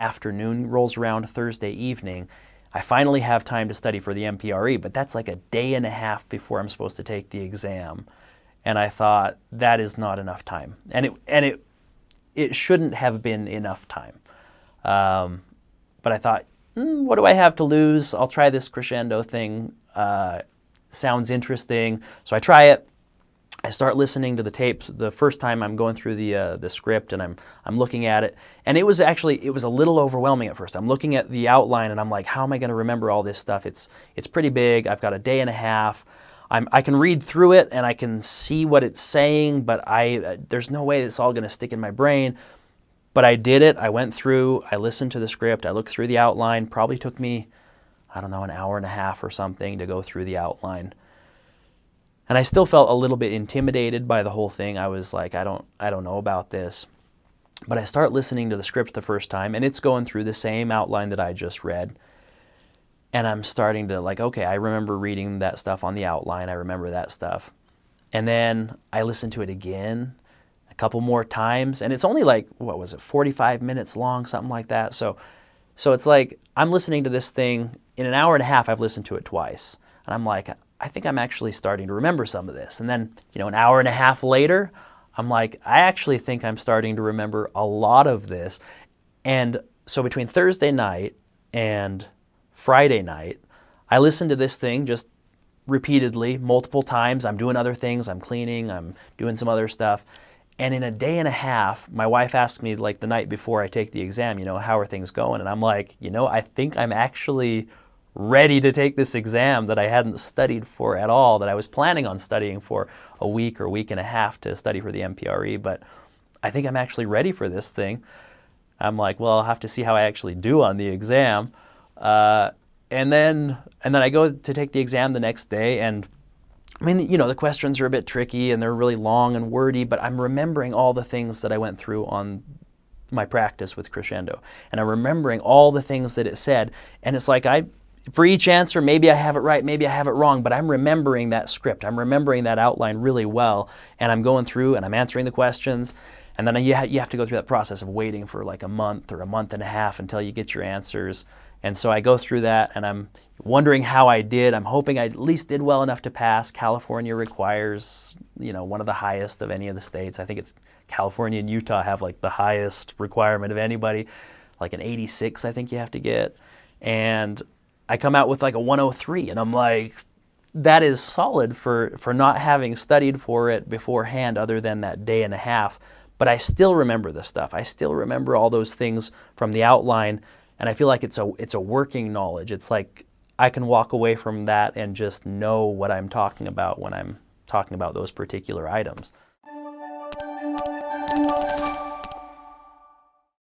afternoon rolls around, Thursday evening, I finally have time to study for the MPRE, but that's like a day and a half before I'm supposed to take the exam. And I thought, that is not enough time. And it shouldn't have been enough time. But I thought, what do I have to lose? I'll try this Crushendo thing. Sounds interesting. So I try it. I start listening to the tapes. The first time I'm going through the script and I'm looking at it, and it was a little overwhelming at first. I'm looking at the outline and I'm like, how am I going to remember all this stuff? It's pretty big. I've got a day and a half. I can read through it and I can see what it's saying, but there's no way it's all going to stick in my brain. But I did it. I went through. I listened to the script. I looked through the outline. Probably took me, I don't know, an hour and a half or something to go through the outline. And I still felt a little bit intimidated by the whole thing. I was like, I don't know about this. But I start listening to the script the first time, and it's going through the same outline that I just read. And I'm starting to like, okay, I remember reading that stuff on the outline. I remember that stuff. And then I listened to it again a couple more times. And it's only like, what was it, 45 minutes long, something like that. So it's like I'm listening to this thing. In an hour and a half, I've listened to it twice. And I'm like, I think I'm actually starting to remember some of this. And then, an hour and a half later, I'm like, I actually think I'm starting to remember a lot of this. And so between Thursday night and Friday night, I listened to this thing just repeatedly, multiple times. I'm doing other things. I'm cleaning. I'm doing some other stuff. And in a day and a half, my wife asked me like the night before I take the exam, how are things going? And I'm like, I think I'm actually ready to take this exam that I hadn't studied for at all, that I was planning on studying for a week or week and a half to study for the MPRE, but I think I'm actually ready for this thing. I'm like, well, I'll have to see how I actually do on the exam. And then I go to take the exam the next day, and I mean, the questions are a bit tricky and they're really long and wordy, but I'm remembering all the things that I went through on my practice with Crushendo. And I'm remembering all the things that it said, and it's like for each answer, maybe I have it right, maybe I have it wrong, but I'm remembering that script. I'm remembering that outline really well, and I'm going through and I'm answering the questions, and then you have to go through that process of waiting for like a month or a month and a half until you get your answers. And so I go through that, and I'm wondering how I did. I'm hoping I at least did well enough to pass. California requires, one of the highest of any of the states. I think it's California and Utah have like the highest requirement of anybody, like an 86 I think you have to get. And I come out with like a 103, and I'm like, that is solid for not having studied for it beforehand other than that day and a half. But I still remember this stuff. I still remember all those things from the outline, and I feel like it's a working knowledge. It's like I can walk away from that and just know what I'm talking about when I'm talking about those particular items.